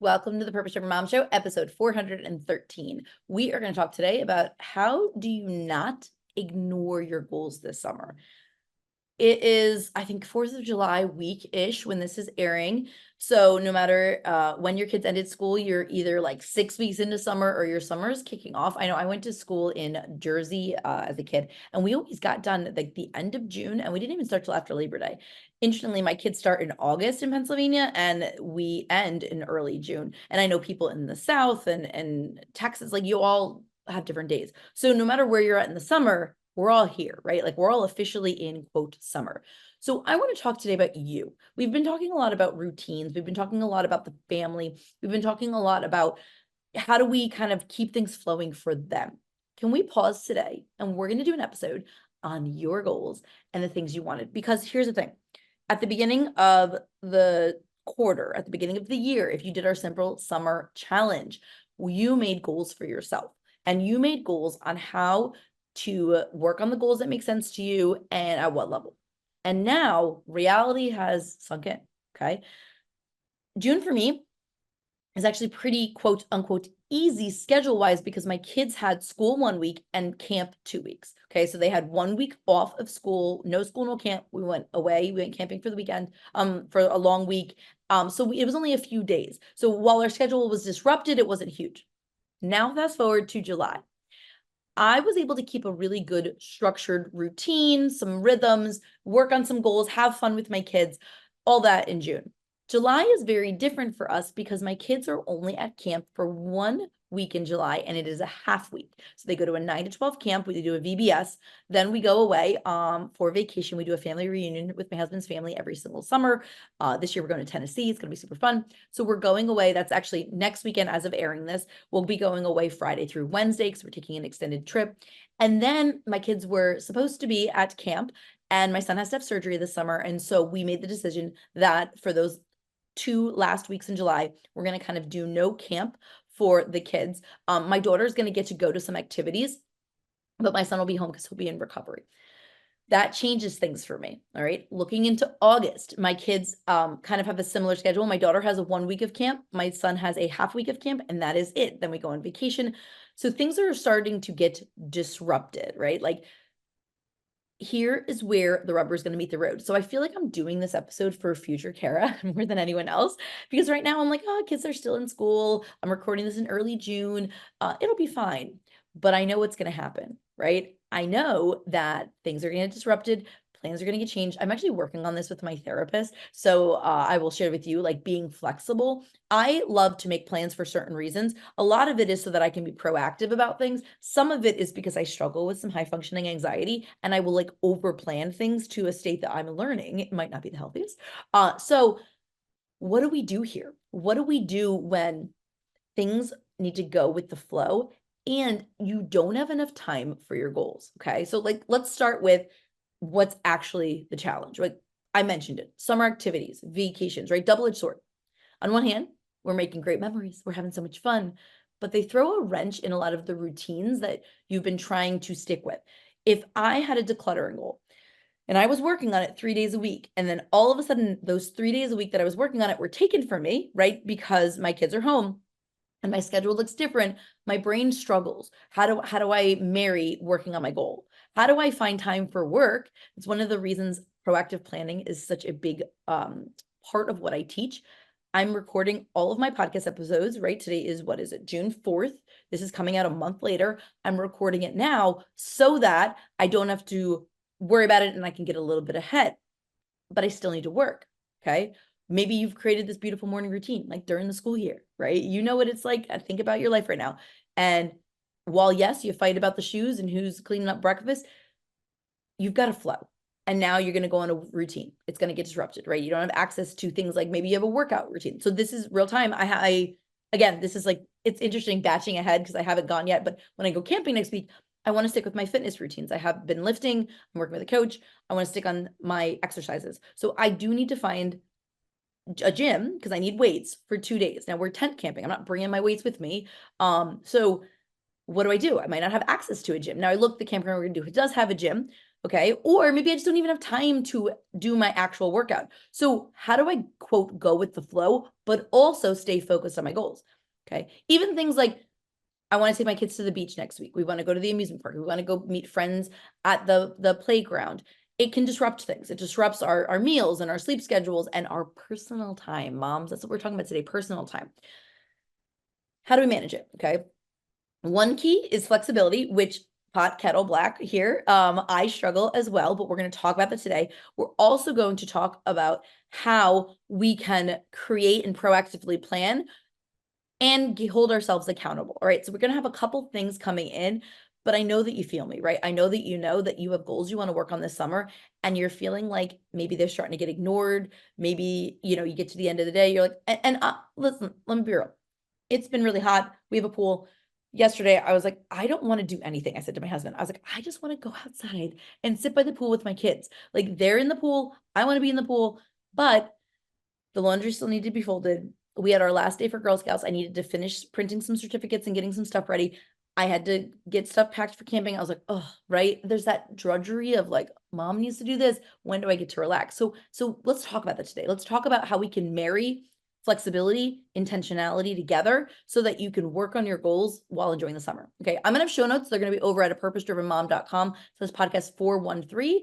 Welcome to the Purpose Driven Mom Show, episode 413. We are going to talk today about how do you not ignore your goals this summer. It is, I think, 4th of July week-ish when this is airing. So no matter when your kids ended school, you're either like 6 weeks into summer or your summer is kicking off. I know I went to school in Jersey as a kid, and we always got done like the end of June, and we didn't even start till after Labor Day. Interestingly, my kids start in August in Pennsylvania, and we end in early June. And I know people in the South and Texas, like you all have different days. So no matter where you're at in the summer, we're all here, right? Like we're all officially in quote summer. So I want to talk today about you. We've been talking a lot about routines. We've been talking a lot about the family. We've been talking a lot about how do we kind of keep things flowing for them. Can we pause today? And we're going to do an episode on your goals and the things you wanted. Because here's the thing. At the beginning of the quarter, at the beginning of the year, if you did our simple summer challenge, you made goals for yourself and you made goals on how to work on the goals that make sense to you and at what level. And now reality has sunk in. Okay. June for me is actually pretty quote unquote easy schedule wise because my kids had school 1 week and camp 2 weeks. Okay. So they had 1 week off of school, no school, no camp. We went away. We went camping for the weekend, for a long week. So it was only a few days. So while our schedule was disrupted, it wasn't huge. Now fast forward to July. I was able to keep a really good structured routine, some rhythms, work on some goals, have fun with my kids, all that in June. July is very different for us because my kids are only at camp for 1 week in July, and it is a half week. So they go to a 9 to 12 camp. We do a VBS. Then we go away for vacation. We do a family reunion with my husband's family every single summer. This year we're going to Tennessee. It's going to be super fun. So we're going away. That's actually next weekend as of airing this. We'll be going away Friday through Wednesday because we're taking an extended trip. And then my kids were supposed to be at camp, and my son has to have surgery this summer. And so we made the decision that for those 2 last weeks in July, we're going to kind of do no camp for the kids. My daughter's going to get to go to some activities, but my son will be home because he'll be in recovery. That changes things for me. All right. Looking into August, my kids kind of have a similar schedule. My daughter has a 1 week of camp. My son has a half week of camp, and that is it. Then we go on vacation. So things are starting to get disrupted, right? Like here is where the rubber is going to meet the road. So I feel like I'm doing this episode for future Cara more than anyone else, because right now I'm like, oh, kids are still in school. I'm recording this in early June. It'll be fine. But I know what's going to happen, right? I know that things are going to get disrupted. Plans are going to get changed. I'm actually working on this with my therapist. So I will share with you, like being flexible. I love to make plans for certain reasons. A lot of it is so that I can be proactive about things. Some of it is because I struggle with some high functioning anxiety and I will like over plan things to a state that I'm learning. It might not be the healthiest. So what do we do here? What do we do when things need to go with the flow and you don't have enough time for your goals? Okay. So like, let's start with what's actually the challenge. Like I mentioned it, summer activities, vacations, right? Double-edged sword. On one hand, we're making great memories. We're having so much fun, but they throw a wrench in a lot of the routines that you've been trying to stick with. If I had a decluttering goal and I was working on it 3 days a week, and then all of a sudden those 3 days a week that I was working on it were taken from me, right? Because my kids are home and my schedule looks different, my brain struggles. How do I marry working on my goal? How do I find time for work? It's one of the reasons proactive planning is such a big part of what I teach. I'm recording all of my podcast episodes, right? Today is, what is it, June 4th? This is coming out a month later. I'm recording it now so that I don't have to worry about it and I can get a little bit ahead, but I still need to work. Okay. Maybe you've created this beautiful morning routine, like during the school year, right? You know what it's like. Think about your life right now. And while, yes, you fight about the shoes and who's cleaning up breakfast, you've got a flow. And now you're going to go on a routine. It's going to get disrupted, right? You don't have access to things like maybe you have a workout routine. So this is real time. Again, this is like, it's interesting batching ahead because I haven't gone yet. But when I go camping next week, I want to stick with my fitness routines. I have been lifting. I'm working with a coach. I want to stick on my exercises. So I do need to find a gym because I need weights for 2 days. Now we're tent camping. I'm not bringing my weights with me. So what do? I might not have access to a gym. Now I look, the campground we're going to do, it does have a gym. Okay. Or maybe I just don't even have time to do my actual workout. So how do I, quote, go with the flow, but also stay focused on my goals? Okay. Even things like, I want to take my kids to the beach next week. We want to go to the amusement park. We want to go meet friends at the playground. It can disrupt things. It disrupts our meals and our sleep schedules and our personal time. Moms, that's what we're talking about today, personal time. How do we manage it? Okay. One key is flexibility, which pot, kettle, black here. I struggle as well, but we're going to talk about that today. We're also going to talk about how we can create and proactively plan and hold ourselves accountable. All right. So we're going to have a couple things coming in, but I know that you feel me, right? I know that you have goals you want to work on this summer and you're feeling like maybe they're starting to get ignored. Maybe, you get to the end of the day, you're like, listen, let me be real. It's been really hot. We have a pool. Yesterday, I was like, I don't want to do anything. I said to my husband, I was like, I just want to go outside and sit by the pool with my kids. Like they're in the pool. I want to be in the pool, but the laundry still needed to be folded. We had our last day for Girl Scouts. I needed to finish printing some certificates and getting some stuff ready. I had to get stuff packed for camping. I was like, oh, right. There's that drudgery of like, mom needs to do this. When do I get to relax? So let's talk about that today. Let's talk about how we can marry flexibility, intentionality together so that you can work on your goals while enjoying the summer. Okay. I'm going to have show notes. They're going to be over at apurposedrivenmom.com. So this podcast 413.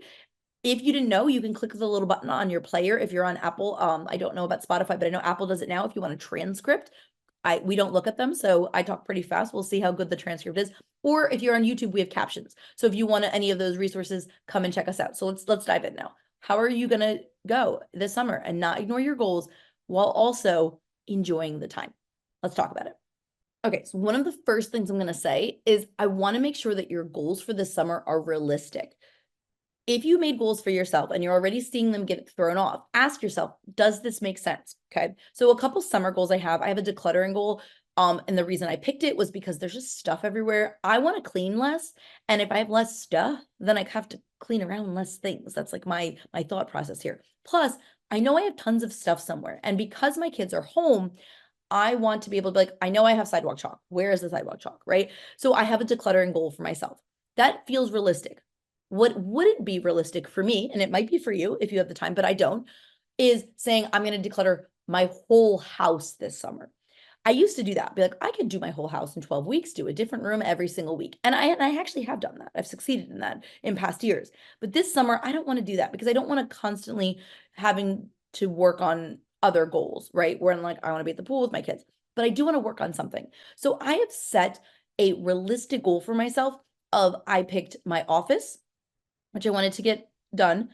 If you didn't know, you can click the little button on your player if you're on Apple. I don't know about Spotify, but I know Apple does it now. If you want a transcript, we don't look at them, so I talk pretty fast. We'll see how good the transcript is. Or if you're on YouTube, we have captions. So if you want any of those resources, come and check us out. So let's dive in now. How are you gonna go this summer and not ignore your goals while also enjoying the time? Let's talk about it. Okay, so one of the first things I'm gonna say is I want to make sure that your goals for this summer are realistic. If you made goals for yourself and you're already seeing them get thrown off, ask yourself, does this make sense? Okay. So a couple summer goals I have a decluttering goal. And the reason I picked it was because there's just stuff everywhere. I want to clean less. And if I have less stuff, then I have to clean around less things. That's like my thought process here. Plus, I know I have tons of stuff somewhere. And because my kids are home, I want to be able to be like, I know I have sidewalk chalk. Where is the sidewalk chalk? Right. So I have a decluttering goal for myself. That feels realistic. What wouldn't be realistic for me, and it might be for you if you have the time, but I don't, is saying I'm going to declutter my whole house this summer. I used to do that. Be like, I could do my whole house in 12 weeks, do a different room every single week. And I actually have done that. I've succeeded in that in past years. But this summer, I don't want to do that because I don't want to constantly having to work on other goals, right? Where I'm like, I want to be at the pool with my kids, but I do want to work on something. So I have set a realistic goal for myself of I picked my office, which I wanted to get done,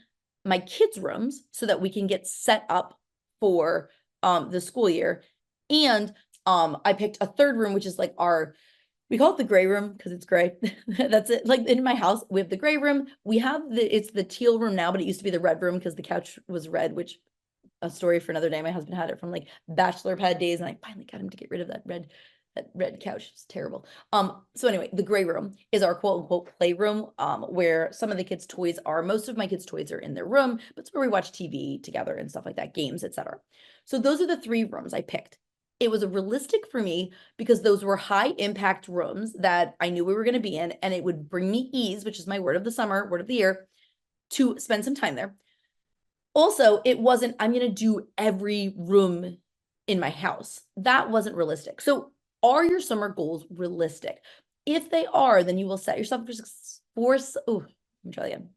my kids' rooms so that we can get set up for the school year. And I picked a third room, which is like we call it the gray room because it's gray. That's it. Like in my house, we have the gray room. We have it's the teal room now, but it used to be the red room because the couch was red, which a story for another day. My husband had it from like bachelor pad days, and I finally got him to get rid of that red couch. It's terrible. So anyway, the gray room is our quote unquote playroom, where some of the kids' toys are. Most of my kids' toys are in their room, but it's where we watch TV together and stuff like that, games, etc. So those are the three rooms I picked. It was realistic for me because those were high impact rooms that I knew we were going to be in, and it would bring me ease, which is my word of the summer, word of the year, to spend some time there. Also, it wasn't, I'm going to do every room in my house. That wasn't realistic. So are your summer goals realistic? If they are, then you will set yourself for let me try again.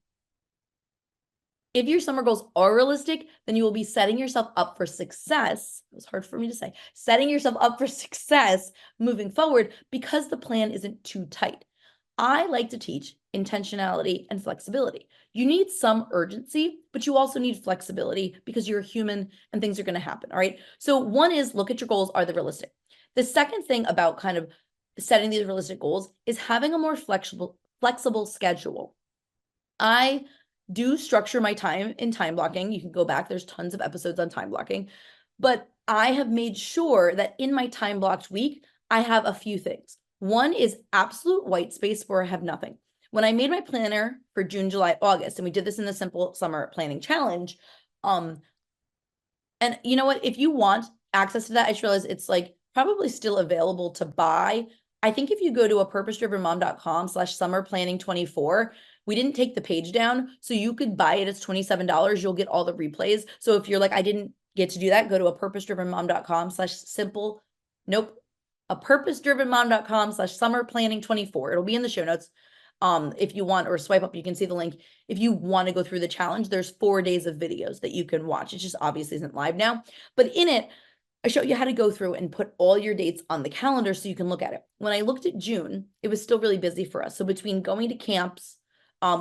If your summer goals are realistic, then you will be setting yourself up for success. It was hard for me to say. Setting yourself up for success moving forward because the plan isn't too tight. I like to teach intentionality and flexibility. You need some urgency, but you also need flexibility because you're a human and things are going to happen. All right. So one is look at your goals. Are they realistic? The second thing about kind of setting these realistic goals is having a more flexible schedule. I do structure my time in time blocking. You can go back. There's tons of episodes on time blocking, but I have made sure that in my time blocked week, I have a few things. One is absolute white space where I have nothing. When I made my planner for June, July, August, and we did this in the Simple Summer Planning Challenge, and you know what? If you want access to that, I just realized it's like probably still available to buy. I think if you go to apurposedrivenmom.com/summerplanning24, We didn't take the page down, so you could buy it. It's $27. You'll get all the replays. So if you're like, I didn't get to do that, go to a purposedrivenmom.com/simple. Nope. A purposedrivenmom.com/summer planning 24. It'll be in the show notes. If you want, or swipe up, you can see the link. If you want to go through the challenge, there's 4 days of videos that you can watch. It just obviously isn't live now, but in it, I show you how to go through and put all your dates on the calendar so you can look at it. When I looked at June, it was still really busy for us. So between going to camps,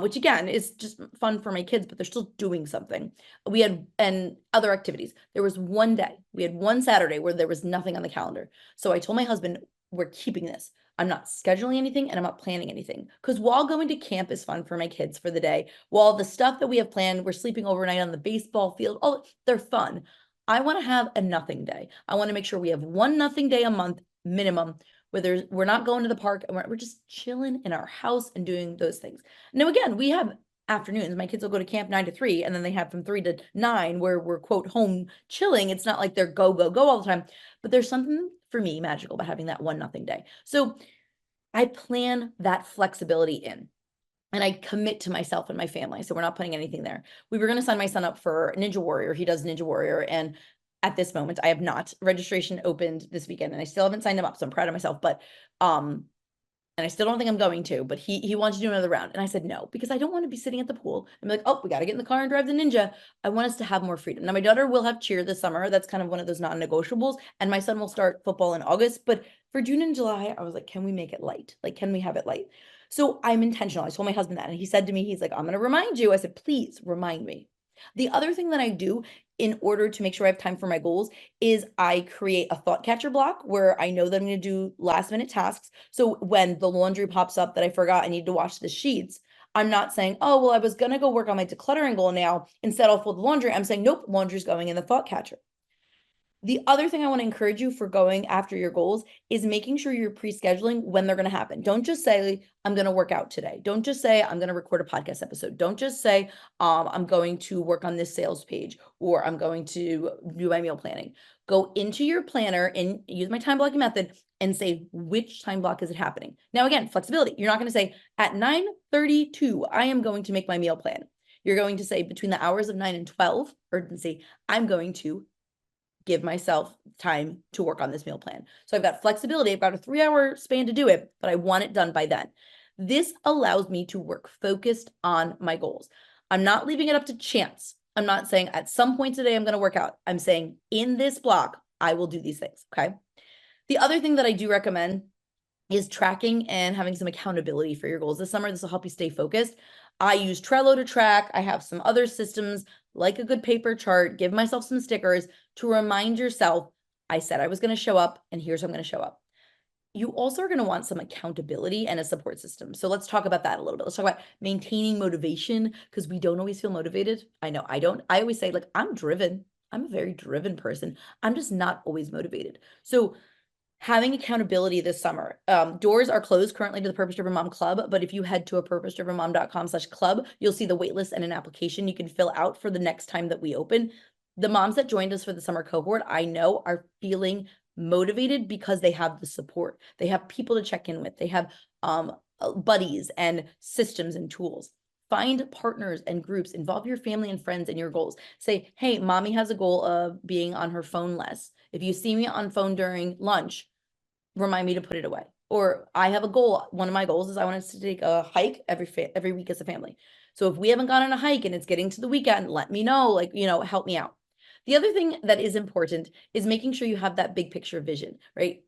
which again is just fun for my kids, but they're still doing something. We had, and other activities. There was one day, we had one Saturday where there was nothing on the calendar. So I told my husband, we're keeping this. I'm not scheduling anything and I'm not planning anything. Because while going to camp is fun for my kids for the day, while the stuff that we have planned, we're sleeping overnight on the baseball field, oh, they're fun. I want to have a nothing day. I want to make sure we have one nothing day a month minimum, where we're not going to the park and we're just chilling in our house and doing those things. Now, again, we have afternoons. My kids will go to camp 9 to 3, and then they have from 3 to 9 where we're quote home chilling. It's not like they're go, go, go all the time, but there's something for me magical about having that one nothing day. So I plan that flexibility in. And I commit to myself and my family. So we're not putting anything there. We were going to sign my son up for Ninja Warrior. He does Ninja Warrior. And at this moment, I have not. Registration opened this weekend and I still haven't signed him up. So I'm proud of myself. But and I still don't think I'm going to, but he wants to do another round. And I said no, because I don't want to be sitting at the pool and be like, oh, we got to get in the car and drive the Ninja. I want us to have more freedom. Now, my daughter will have cheer this summer. That's kind of one of those non-negotiables. And my son will start football in August. But for June and July, I was like, can we make it light? Like, can we have it light? So I'm intentional. I told my husband that, and he said to me, he's like, I'm going to remind you. I said, please remind me. The other thing that I do in order to make sure I have time for my goals is I create a thought catcher block where I know that I'm going to do last minute tasks. So when the laundry pops up that I forgot I need to wash the sheets, I'm not saying, oh, well, I was going to go work on my decluttering goal now. Instead, I'll fold the laundry. I'm saying, nope, laundry's going in the thought catcher. The other thing I want to encourage you for going after your goals is making sure you're pre-scheduling when they're going to happen. Don't just say, I'm going to work out today. Don't just say, I'm going to record a podcast episode. Don't just say, I'm going to work on this sales page, or I'm going to do my meal planning. Go into your planner and use my time blocking method and say, which time block is it happening? Now, again, flexibility. You're not going to say at 9:32, I am going to make my meal plan. You're going to say between the hours of 9 and 12, or say, I'm going to give myself time to work on this meal plan. So I've got flexibility. I've got a 3-hour span to do it, but I want it done by then. This allows me to work focused on my goals. I'm not leaving it up to chance. I'm not saying at some point today I'm going to work out. I'm saying in this block, I will do these things. Okay. The other thing that I do recommend is tracking and having some accountability for your goals this summer. This will help you stay focused. I use Trello to track. I have some other systems like a good paper chart. Give myself some stickers to remind yourself, I said I was going to show up, and here's how I'm going to show up. You also are going to want some accountability and a support system. So let's talk about that a little bit. Let's talk about maintaining motivation, because we don't always feel motivated. I know I don't. I always say, like, I'm driven. I'm a very driven person. I'm just not always motivated. So having accountability this summer. Doors are closed currently to the Purpose Driven Mom Club, but if you head to a purposedrivenmom.com/club, you'll see the waitlist and an application you can fill out for the next time that we open. The moms that joined us for the summer cohort, I know, are feeling motivated because they have the support. They have people to check in with. They have buddies and systems and tools. Find partners and groups. Involve your family and friends in your goals. Say, hey, mommy has a goal of being on her phone less. If you see me on phone during lunch, remind me to put it away. Or I have a goal. One of my goals is I want us to take a hike every week as a family. So if we haven't gone on a hike and it's getting to the weekend, let me know, like, help me out. The other thing that is important is making sure you have that big picture vision, right?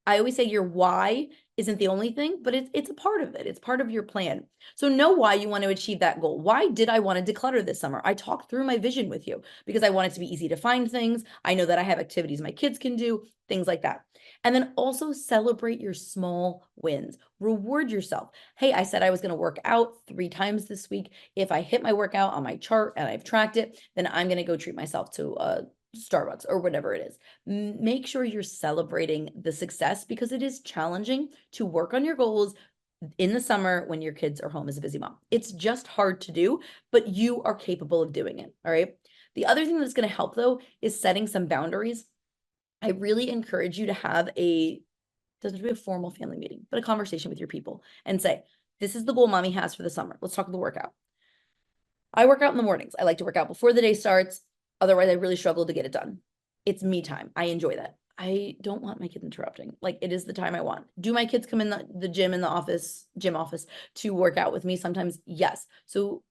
I always say your why isn't the only thing, but it's a part of it. It's part of your plan. So know why you want to achieve that goal. Why did I want to declutter this summer? I talked through my vision with you because I want it to be easy to find things. I know that I have activities my kids can do, things like that. And then also celebrate your small wins. Reward yourself. Hey, I said I was going to work out 3 times this week. If I hit my workout on my chart and I've tracked it, then I'm going to go treat myself to Starbucks or whatever it is. Make sure you're celebrating the success, because it is challenging to work on your goals in the summer when your kids are home as a busy mom. It's just hard to do, but you are capable of doing it. All right. The other thing that's going to help, though, is setting some boundaries. I really encourage you to have doesn't have to be a formal family meeting, but a conversation with your people and say, this is the goal mommy has for the summer. Let's talk about the workout. I work out in the mornings. I like to work out before the day starts. Otherwise, I really struggle to get it done. It's me time. I enjoy that. I don't want my kids interrupting. Like, it is the time I want. Do my kids come in the gym in the gym office to work out with me? Sometimes, yes. So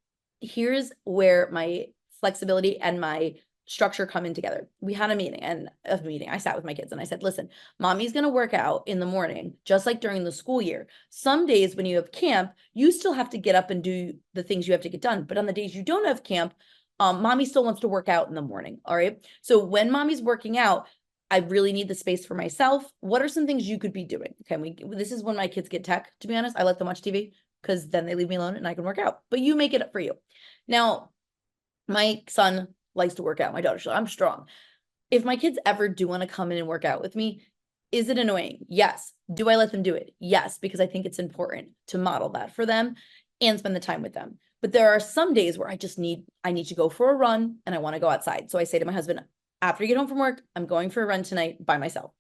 here's where my flexibility and my structure come in together. We had a meeting. I sat with my kids and I said, listen, mommy's going to work out in the morning, just like during the school year. Some days when you have camp, you still have to get up and do the things you have to get done. But on the days you don't have camp, mommy still wants to work out in the morning. All right. So when mommy's working out, I really need the space for myself. What are some things you could be doing? Okay. This is when my kids get tech, to be honest. I let them watch TV because then they leave me alone and I can work out, but you make it up for you. Now, my son likes to work out. My daughter, I'm strong. If my kids ever do want to come in and work out with me, is it annoying? Yes. Do I let them do it? Yes, because I think it's important to model that for them and spend the time with them. But there are some days where I need to go for a run and I want to go outside. So I say to my husband, after you get home from work, I'm going for a run tonight by myself.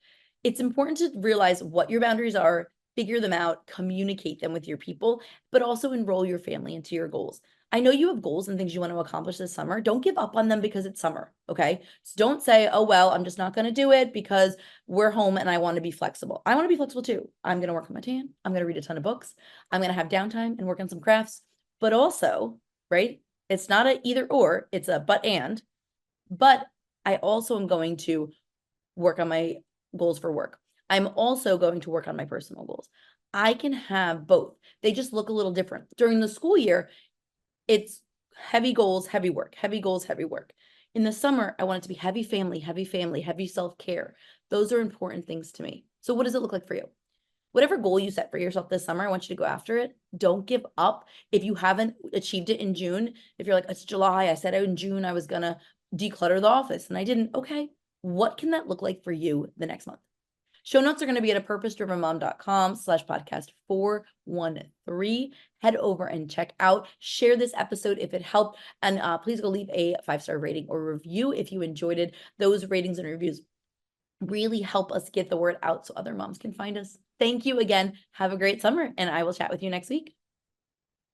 It's important to realize what your boundaries are, figure them out, communicate them with your people, but also enroll your family into your goals. I know you have goals and things you want to accomplish this summer. Don't give up on them because it's summer, okay? So don't say, oh, well, I'm just not going to do it because we're home and I want to be flexible. I want to be flexible too. I'm going to work on my tan. I'm going to read a ton of books. I'm going to have downtime and work on some crafts. But also, right, it's not a either or, it's a but and. But I also am going to work on my goals for work. I'm also going to work on my personal goals. I can have both. They just look a little different. During the school year, it's heavy goals, heavy work, heavy goals, heavy work. In the summer, I want it to be heavy family, heavy self-care. Those are important things to me. So what does it look like for you? Whatever goal you set for yourself this summer, I want you to go after it. Don't give up. If you haven't achieved it in June, if you're like, it's July, I said in June I was going to declutter the office and I didn't. Okay, what can that look like for you the next month? Show notes are going to be at apurposedrivenmom.com/podcast 413. Head over and check out. Share this episode if it helped. And please go leave a 5-star rating or review if you enjoyed it. Those ratings and reviews really help us get the word out so other moms can find us. Thank you again. Have a great summer, and I will chat with you next week.